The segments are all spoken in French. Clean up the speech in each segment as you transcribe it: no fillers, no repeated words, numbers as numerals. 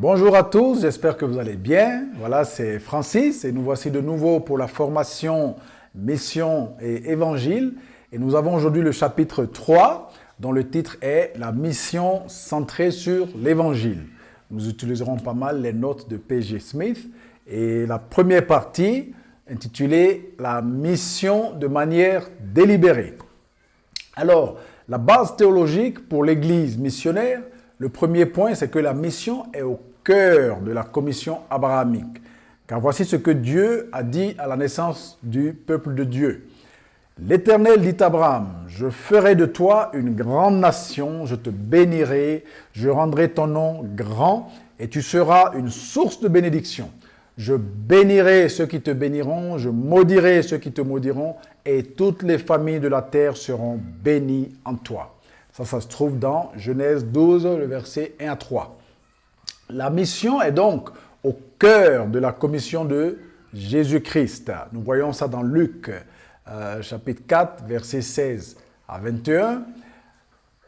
Bonjour à tous, j'espère que vous allez bien. Voilà, c'est Francis et nous voici de nouveau pour la formation Mission et Évangile. Et nous avons aujourd'hui le chapitre 3 dont le titre est La mission centrée sur l'Évangile. Nous utiliserons pas mal les notes de P.G. Smith et la première partie intitulée La mission de manière délibérée. Alors, la base théologique pour l'Église missionnaire, le premier point, c'est que la mission est au cœur de la commission abrahamique. Car voici ce que Dieu a dit à la naissance du peuple de Dieu. L'Éternel dit à Abraham, « Je ferai de toi une grande nation, je te bénirai, je rendrai ton nom grand et tu seras une source de bénédiction. Je bénirai ceux qui te béniront, je maudirai ceux qui te maudiront et toutes les familles de la terre seront bénies en toi. » Ça se trouve dans Genèse 12, le verset 1 à 3. La mission est donc au cœur de la commission de Jésus-Christ. Nous voyons ça dans Luc, chapitre 4, verset 16 à 21.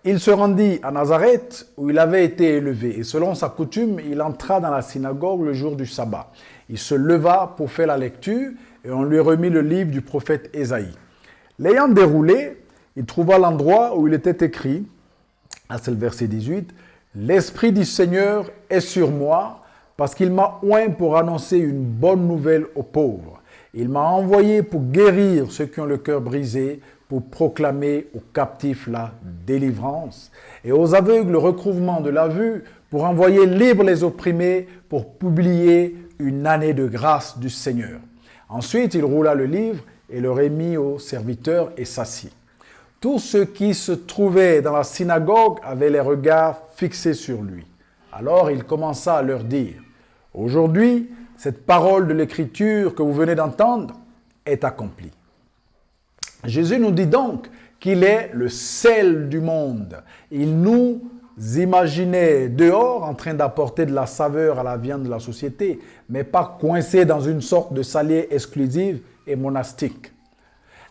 Il se rendit à Nazareth où il avait été élevé et selon sa coutume, il entra dans la synagogue le jour du sabbat. Il se leva pour faire la lecture et on lui remit le livre du prophète Ésaïe. L'ayant déroulé, il trouva l'endroit où il était écrit, c'est le verset 18, « L'Esprit du Seigneur est sur moi parce qu'il m'a oint pour annoncer une bonne nouvelle aux pauvres. Il m'a envoyé pour guérir ceux qui ont le cœur brisé, pour proclamer aux captifs la délivrance et aux aveugles le recouvrement de la vue, pour envoyer libres les opprimés, pour publier une année de grâce du Seigneur. » Ensuite, il roula le livre et le remit aux serviteurs et s'assit. Tous ceux qui se trouvaient dans la synagogue avaient les regards fixés sur lui. Alors il commença à leur dire, « Aujourd'hui, cette parole de l'Écriture que vous venez d'entendre est accomplie. » Jésus nous dit donc qu'il est le sel du monde. Il nous imaginait dehors en train d'apporter de la saveur à la viande de la société, mais pas coincé dans une sorte de salière exclusive et monastique.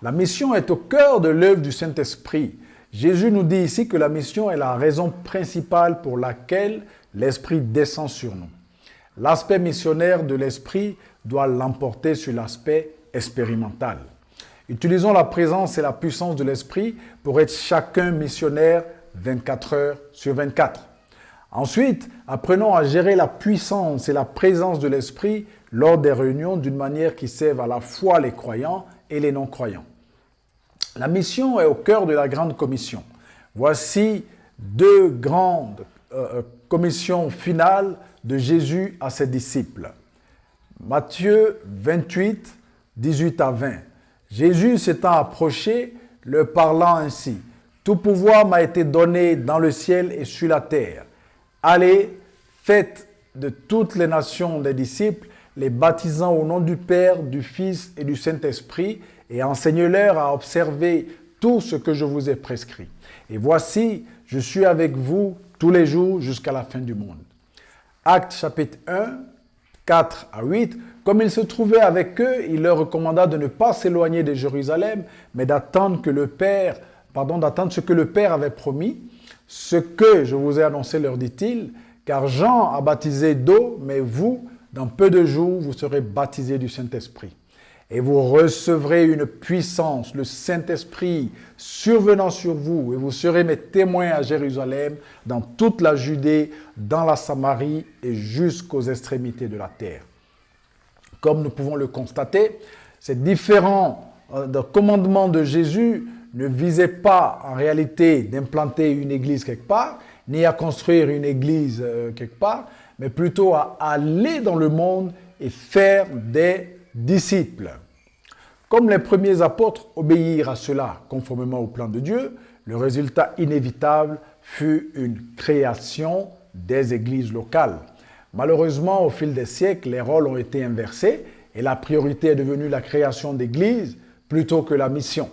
La mission est au cœur de l'œuvre du Saint-Esprit. Jésus nous dit ici que la mission est la raison principale pour laquelle l'Esprit descend sur nous. L'aspect missionnaire de l'Esprit doit l'emporter sur l'aspect expérimental. Utilisons la présence et la puissance de l'Esprit pour être chacun missionnaire 24 heures sur 24. Ensuite, apprenons à gérer la puissance et la présence de l'Esprit lors des réunions d'une manière qui serve à la fois les croyants et les non-croyants. La mission est au cœur de la grande commission. Voici deux grandes commissions finales de Jésus à ses disciples. Matthieu 28, 18 à 20. Jésus s'étant approché, leur parlant ainsi. « Tout pouvoir m'a été donné dans le ciel et sur la terre. Allez, faites de toutes les nations des disciples, les baptisant au nom du Père, du Fils et du Saint-Esprit, et enseignez-leur à observer tout ce que je vous ai prescrit. Et voici, je suis avec vous tous les jours jusqu'à la fin du monde. » Actes chapitre 1, 4 à 8. Comme il se trouvait avec eux, il leur recommanda de ne pas s'éloigner de Jérusalem, mais d'attendre ce que le Père avait promis. Ce que je vous ai annoncé, leur dit-il, car Jean a baptisé d'eau, mais vous, dans peu de jours, vous serez baptisés du Saint-Esprit. Et vous recevrez une puissance, le Saint-Esprit survenant sur vous, et vous serez mes témoins à Jérusalem, dans toute la Judée, dans la Samarie et jusqu'aux extrémités de la terre. Comme nous pouvons le constater, ces différents commandements de Jésus ne visaient pas en réalité d'implanter une église quelque part, ni à construire une église quelque part, mais plutôt à aller dans le monde et faire des disciples. Comme les premiers apôtres obéirent à cela conformément au plan de Dieu, le résultat inévitable fut une création des églises locales. Malheureusement, au fil des siècles, les rôles ont été inversés et la priorité est devenue la création d'églises plutôt que la mission.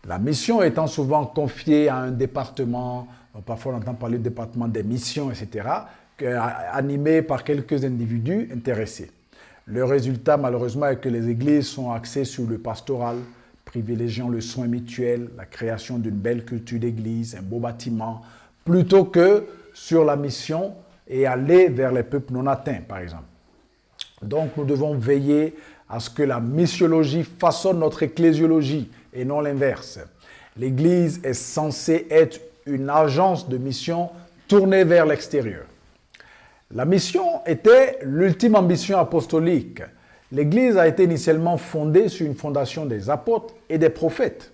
La mission étant souvent confiée à un département, parfois on entend parler du département des missions, etc., animé par quelques individus intéressés. Le résultat, malheureusement, est que les églises sont axées sur le pastoral, privilégiant le soin mutuel, la création d'une belle culture d'église, un beau bâtiment, plutôt que sur la mission et aller vers les peuples non atteints, par exemple. Donc, nous devons veiller à ce que la missiologie façonne notre ecclésiologie et non l'inverse. L'Église est censée être une agence de mission tournée vers l'extérieur. La mission était l'ultime ambition apostolique. L'Église a été initialement fondée sur une fondation des apôtres et des prophètes.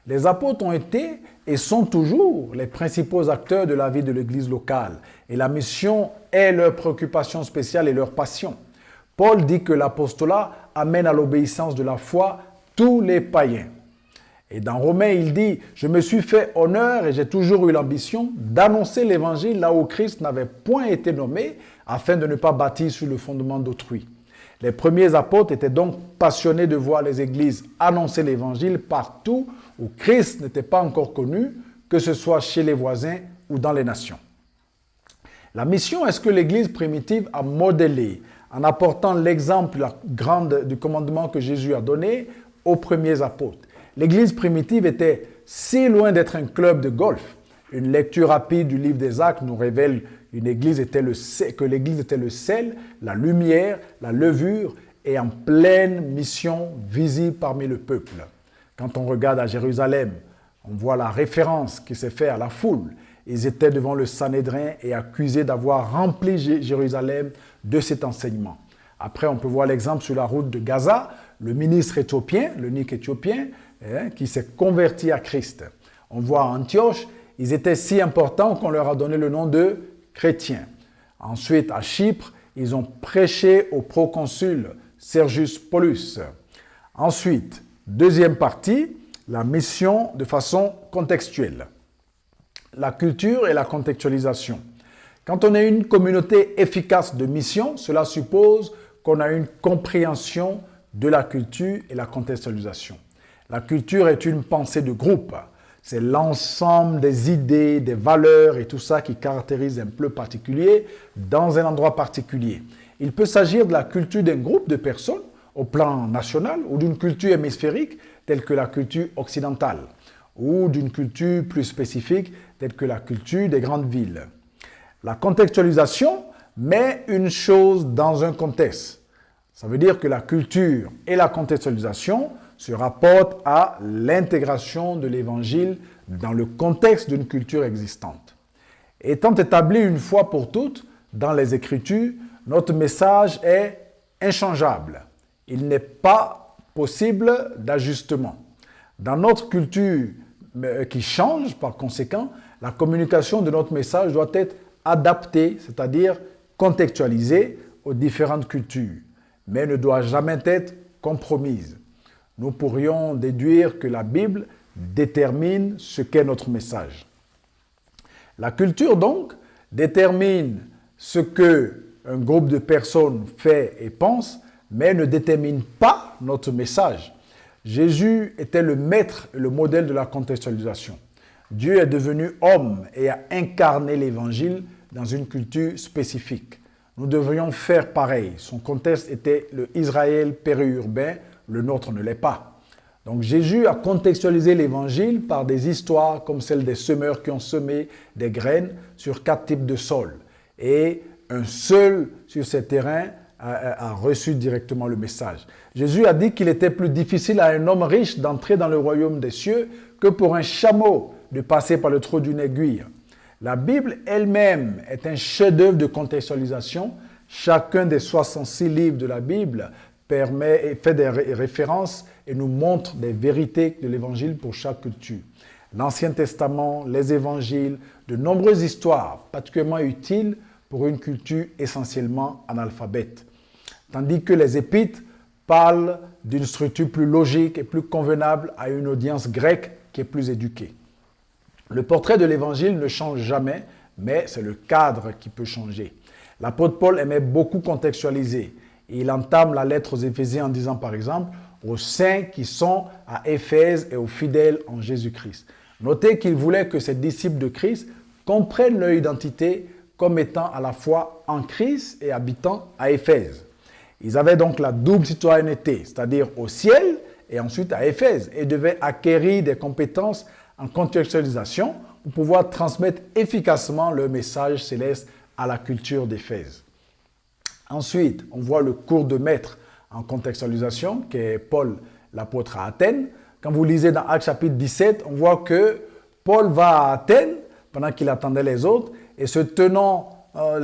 Les apôtres ont été et sont toujours les principaux acteurs de la vie de l'Église locale. Et la mission est leur préoccupation spéciale et leur passion. Paul dit que l'apostolat amène à l'obéissance de la foi tous les païens. Et dans Romains, il dit « Je me suis fait honneur et j'ai toujours eu l'ambition d'annoncer l'évangile là où Christ n'avait point été nommé, afin de ne pas bâtir sur le fondement d'autrui. » Les premiers apôtres étaient donc passionnés de voir les églises annoncer l'évangile partout où Christ n'était pas encore connu, que ce soit chez les voisins ou dans les nations. La mission est ce que l'Église primitive a modélé en apportant l'exemple du commandement que Jésus a donné aux premiers apôtres. L'Église primitive était si loin d'être un club de golf. Une lecture rapide du livre des Actes nous révèle que l'Église était le sel, la lumière, la levure et en pleine mission visible parmi le peuple. Quand on regarde à Jérusalem, on voit la référence qui s'est faite à la foule. Ils étaient devant le Sanhédrin et accusés d'avoir rempli Jérusalem de cet enseignement. Après, on peut voir l'exemple sur la route de Gaza, le ministre éthiopien, l'eunuque éthiopien, qui s'est converti à Christ. On voit à Antioche, ils étaient si importants qu'on leur a donné le nom de chrétiens. Ensuite, à Chypre, ils ont prêché au proconsul Sergius Paulus. Ensuite, deuxième partie, la mission de façon contextuelle. La culture et la contextualisation. Quand on est une communauté efficace de mission, cela suppose qu'on a une compréhension de la culture et la contextualisation. La culture est une pensée de groupe. C'est l'ensemble des idées, des valeurs et tout ça qui caractérise un peuple particulier dans un endroit particulier. Il peut s'agir de la culture d'un groupe de personnes au plan national ou d'une culture hémisphérique telle que la culture occidentale ou d'une culture plus spécifique telle que la culture des grandes villes. La contextualisation met une chose dans un contexte. Ça veut dire que la culture et la contextualisation se rapportent à l'intégration de l'Évangile dans le contexte d'une culture existante. Étant établi une fois pour toutes dans les Écritures, notre message est inchangeable. Il n'est pas possible d'ajustement. Dans notre culture qui change, par conséquent, la communication de notre message doit être adaptée, c'est-à-dire contextualisée aux différentes cultures, mais ne doit jamais être compromise. Nous pourrions déduire que la Bible détermine ce qu'est notre message. La culture, donc, détermine ce qu'un groupe de personnes fait et pense, mais ne détermine pas notre message. Jésus était le maître et le modèle de la contextualisation. Dieu est devenu homme et a incarné l'Évangile dans une culture spécifique. Nous devrions faire pareil. Son contexte était le Israël périurbain, le nôtre ne l'est pas. Donc Jésus a contextualisé l'Évangile par des histoires comme celle des semeurs qui ont semé des graines sur 4 types de sols. Et un seul sur ces terrains a reçu directement le message. Jésus a dit qu'il était plus difficile à un homme riche d'entrer dans le royaume des cieux que pour un chameau de passer par le trou d'une aiguille. La Bible elle-même est un chef-d'œuvre de contextualisation. Chacun des 66 livres de la Bible fait des références et nous montre des vérités de l'Évangile pour chaque culture. L'Ancien Testament, les Évangiles, de nombreuses histoires particulièrement utiles pour une culture essentiellement analphabète. Tandis que les Épîtres parlent d'une structure plus logique et plus convenable à une audience grecque qui est plus éduquée. Le portrait de l'Évangile ne change jamais, mais c'est le cadre qui peut changer. L'apôtre Paul aimait beaucoup contextualiser. Il entame la lettre aux Éphésiens en disant par exemple aux saints qui sont à Éphèse et aux fidèles en Jésus-Christ. Notez qu'il voulait que ces disciples de Christ comprennent leur identité comme étant à la fois en Christ et habitant à Éphèse. Ils avaient donc la double citoyenneté, c'est-à-dire au ciel et ensuite à Éphèse, et devaient acquérir des compétences en contextualisation pour pouvoir transmettre efficacement leur message céleste à la culture d'Éphèse. Ensuite, on voit le cours de maître en contextualisation, qui est Paul, l'apôtre à Athènes. Quand vous lisez dans Actes chapitre 17, on voit que Paul va à Athènes pendant qu'il attendait les autres et se tenant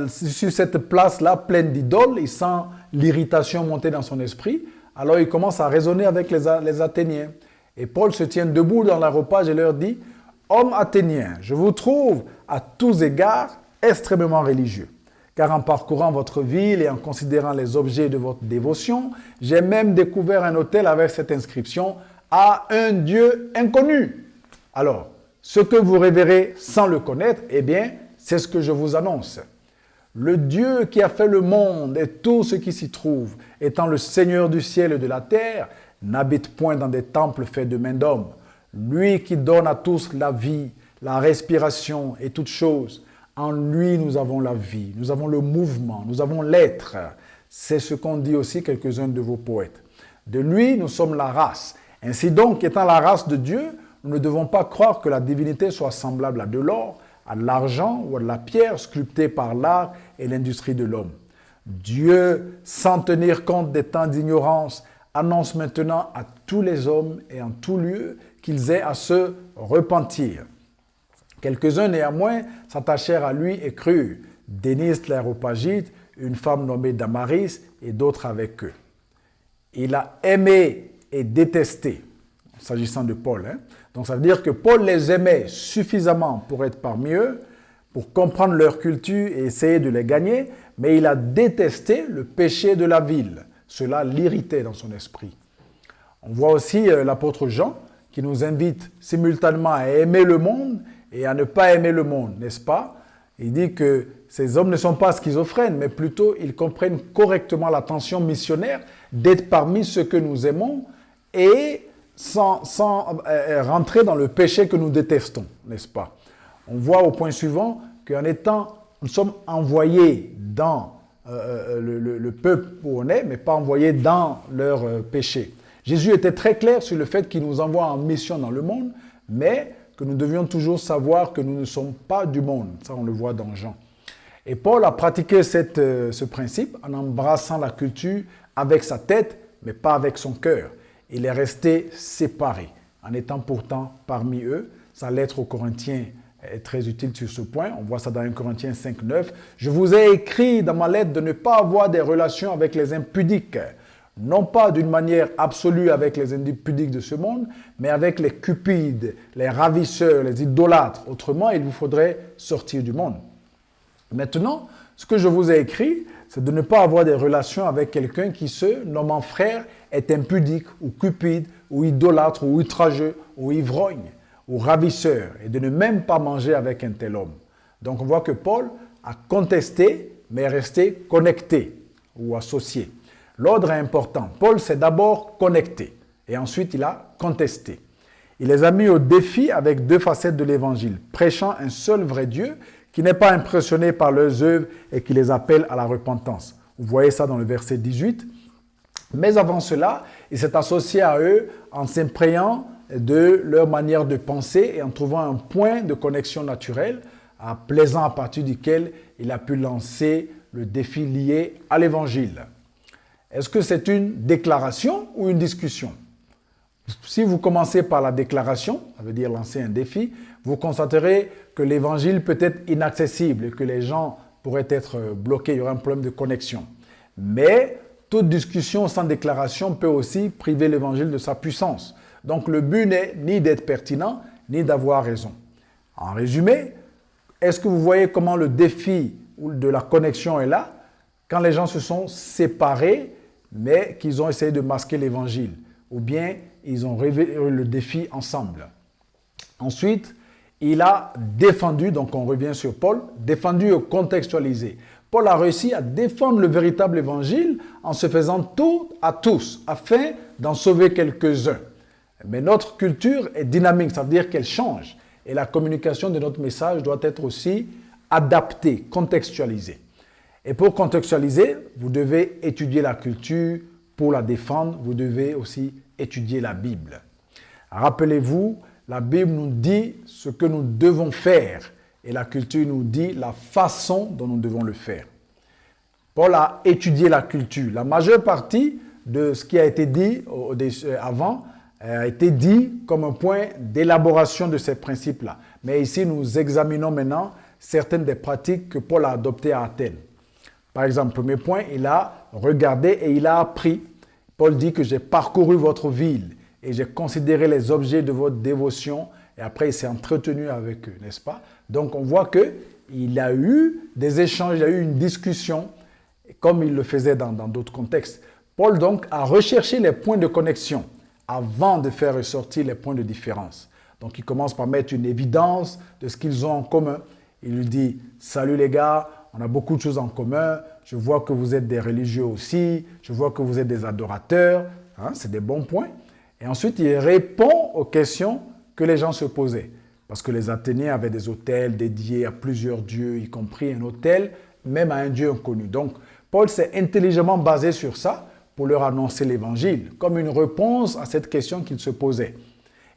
sur cette place-là pleine d'idoles, il sent l'irritation monter dans son esprit. Alors il commence à raisonner avec les Athéniens. Et Paul se tient debout dans l'aréopage et leur dit « Hommes athéniens, je vous trouve à tous égards extrêmement religieux. Car en parcourant votre ville et en considérant les objets de votre dévotion, j'ai même découvert un autel avec cette inscription « À un Dieu inconnu ». Alors, ce que vous révérez sans le connaître, eh bien, c'est ce que je vous annonce. Le Dieu qui a fait le monde et tout ce qui s'y trouve, étant le Seigneur du ciel et de la terre, n'habite point dans des temples faits de main d'homme. Lui qui donne à tous la vie, la respiration et toutes choses. En lui, nous avons la vie, nous avons le mouvement, nous avons l'être. C'est ce qu'ont dit aussi quelques-uns de vos poètes. De lui, nous sommes la race. Ainsi donc, étant la race de Dieu, nous ne devons pas croire que la divinité soit semblable à de l'or, à de l'argent ou à de la pierre sculptée par l'art et l'industrie de l'homme. Dieu, sans tenir compte des temps d'ignorance, annonce maintenant à tous les hommes et en tout lieu qu'ils aient à se repentir. Quelques-uns néanmoins s'attachèrent à lui et crurent, Dénis l'Aréopagite, une femme nommée Damaris et d'autres avec eux. Il a aimé et détesté, s'agissant de Paul. Donc ça veut dire que Paul les aimait suffisamment pour être parmi eux, pour comprendre leur culture et essayer de les gagner, mais il a détesté le péché de la ville. Cela l'irritait dans son esprit. On voit aussi l'apôtre Jean qui nous invite simultanément à aimer le monde et à ne pas aimer le monde, n'est-ce pas? Il dit que ces hommes ne sont pas schizophrènes, mais plutôt ils comprennent correctement la tension missionnaire d'être parmi ceux que nous aimons et sans rentrer dans le péché que nous détestons, n'est-ce pas? On voit au point suivant qu'en étant, nous sommes envoyés dans le peuple où on est, mais pas envoyés dans leur péché. Jésus était très clair sur le fait qu'il nous envoie en mission dans le monde, mais que nous devions toujours savoir que nous ne sommes pas du monde. Ça, on le voit dans Jean. Et Paul a pratiqué ce principe en embrassant la culture avec sa tête, mais pas avec son cœur. Il est resté séparé, en étant pourtant parmi eux. Sa lettre aux Corinthiens est très utile sur ce point. On voit ça dans 1 Corinthiens 5, 9. « Je vous ai écrit dans ma lettre de ne pas avoir des relations avec les impudiques, non pas d'une manière absolue avec les impudiques de ce monde, mais avec les cupides, les ravisseurs, les idolâtres. Autrement, il vous faudrait sortir du monde. » Maintenant, ce que je vous ai écrit, c'est de ne pas avoir des relations avec quelqu'un qui, se nommant frère, est impudique ou cupide ou idolâtre ou outrageux ou ivrogne ou ravisseur et de ne même pas manger avec un tel homme. Donc on voit que Paul a contesté mais est resté connecté ou associé. L'ordre est important. Paul s'est d'abord connecté et ensuite il a contesté. Il les a mis au défi avec deux facettes de l'évangile, prêchant un seul vrai Dieu qui n'est pas impressionné par leurs œuvres et qui les appelle à la repentance. Vous voyez ça dans le verset 18. Mais avant cela, il s'est associé à eux en s'imprégnant de leur manière de penser et en trouvant un point de connexion naturelle, plaisant à partir duquel il a pu lancer le défi lié à l'évangile. Est-ce que c'est une déclaration ou une discussion? Si vous commencez par la déclaration, ça veut dire lancer un défi, vous constaterez que l'évangile peut être inaccessible et que les gens pourraient être bloqués, il y aura un problème de connexion. Mais toute discussion sans déclaration peut aussi priver l'évangile de sa puissance. Donc le but n'est ni d'être pertinent, ni d'avoir raison. En résumé, est-ce que vous voyez comment le défi de la connexion est là? Quand les gens se sont séparés, mais qu'ils ont essayé de masquer l'évangile, ou bien ils ont révélé le défi ensemble. Ensuite, il a défendu, donc on revient sur Paul, défendu et contextualisé. Paul a réussi à défendre le véritable évangile en se faisant tout à tous, afin d'en sauver quelques-uns. Mais notre culture est dynamique, ça veut dire qu'elle change. Et la communication de notre message doit être aussi adaptée, contextualisée. Et pour contextualiser, vous devez étudier la culture. Pour la défendre, vous devez aussi étudier la Bible. Rappelez-vous, la Bible nous dit ce que nous devons faire et la culture nous dit la façon dont nous devons le faire. Paul a étudié la culture. La majeure partie de ce qui a été dit avant a été dit comme un point d'élaboration de ces principes-là. Mais ici, nous examinons maintenant certaines des pratiques que Paul a adoptées à Athènes. Par exemple, premier point, il a regardé et il a appris. Paul dit que j'ai parcouru votre ville et j'ai considéré les objets de votre dévotion et après il s'est entretenu avec eux, n'est-ce pas? Donc on voit qu'il a eu des échanges, il a eu une discussion comme il le faisait dans d'autres contextes. Paul donc a recherché les points de connexion avant de faire ressortir les points de différence. Donc il commence par mettre une évidence de ce qu'ils ont en commun. Il lui dit « Salut les gars, on a beaucoup de choses en commun. Je vois que vous êtes des religieux aussi. Je vois que vous êtes des adorateurs. » C'est des bons points. Et ensuite, il répond aux questions que les gens se posaient. Parce que les Athéniens avaient des autels dédiés à plusieurs dieux, y compris un autel, même à un dieu inconnu. Donc, Paul s'est intelligemment basé sur ça pour leur annoncer l'évangile, comme une réponse à cette question qu'ils se posaient.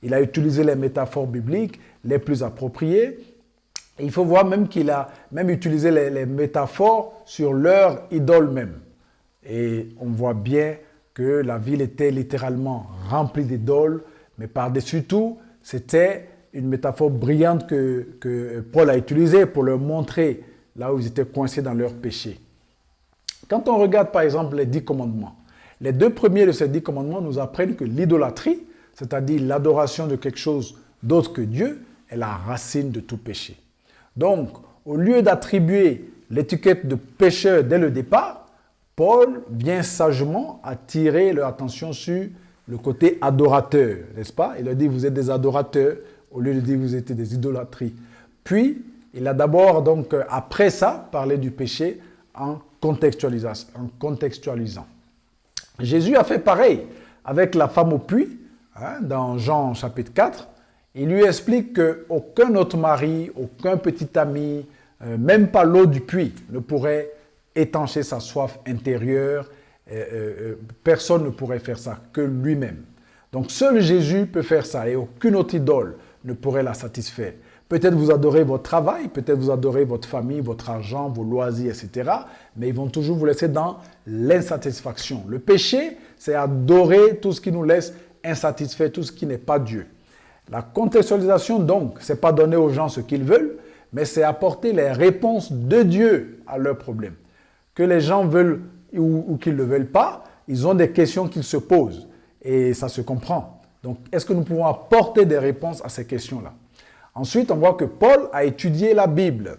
Il a utilisé les métaphores bibliques les plus appropriées. Et il faut voir même qu'il a même utilisé les métaphores sur leur idole même. Et on voit bien que la ville était littéralement remplie d'idoles, mais par-dessus tout, c'était une métaphore brillante que Paul a utilisée pour leur montrer là où ils étaient coincés dans leur péché. Quand on regarde par exemple les 10 commandements, les 2 premiers de ces 10 commandements nous apprennent que l'idolâtrie, c'est-à-dire l'adoration de quelque chose d'autre que Dieu, est la racine de tout péché. Donc, au lieu d'attribuer l'étiquette de pécheur dès le départ, Paul vient sagement attirer leur attention sur le côté adorateur, n'est-ce pas? Il a dit, vous êtes des adorateurs, au lieu de dire, vous êtes des idolâtries. Puis, il a d'abord, donc, après ça, parlé du péché en contextualisant. Jésus a fait pareil avec la femme au puits, dans Jean chapitre 4. Il lui explique qu'aucun autre mari, aucun petit ami, même pas l'eau du puits, ne pourrait étancher sa soif intérieure. Personne ne pourrait faire ça que lui-même. Donc seul Jésus peut faire ça et aucune autre idole ne pourrait la satisfaire. Peut-être vous adorez votre travail, peut-être vous adorez votre famille, votre argent, vos loisirs, etc. Mais ils vont toujours vous laisser dans l'insatisfaction. Le péché, c'est adorer tout ce qui nous laisse insatisfaits, tout ce qui n'est pas Dieu. La contextualisation, donc, ce n'est pas donner aux gens ce qu'ils veulent, mais c'est apporter les réponses de Dieu à leurs problèmes. Que les gens veulent ou qu'ils ne le veulent pas, ils ont des questions qu'ils se posent. Et ça se comprend. Donc, est-ce que nous pouvons apporter des réponses à ces questions-là? Ensuite, on voit que Paul a étudié la Bible.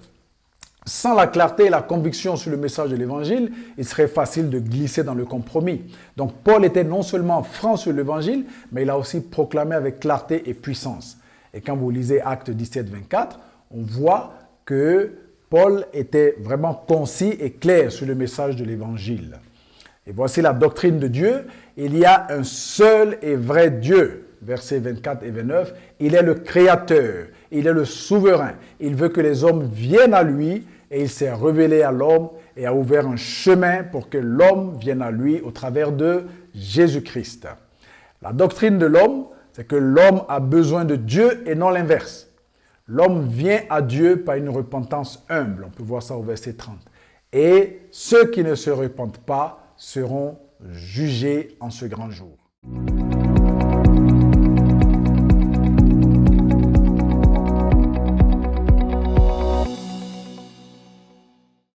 Sans la clarté et la conviction sur le message de l'Évangile, il serait facile de glisser dans le compromis. Donc, Paul était non seulement franc sur l'Évangile, mais il a aussi proclamé avec clarté et puissance. Et quand vous lisez Actes 17, 24, on voit que Paul était vraiment concis et clair sur le message de l'Évangile. Et voici la doctrine de Dieu. Il y a un seul et vrai Dieu. Versets 24 et 29, il est le Créateur, il est le Souverain. Il veut que les hommes viennent à lui et il s'est révélé à l'homme et a ouvert un chemin pour que l'homme vienne à lui au travers de Jésus-Christ. La doctrine de l'homme, c'est que l'homme a besoin de Dieu et non l'inverse. L'homme vient à Dieu par une repentance humble. On peut voir ça au verset 30. Et ceux qui ne se repentent pas seront jugés en ce grand jour.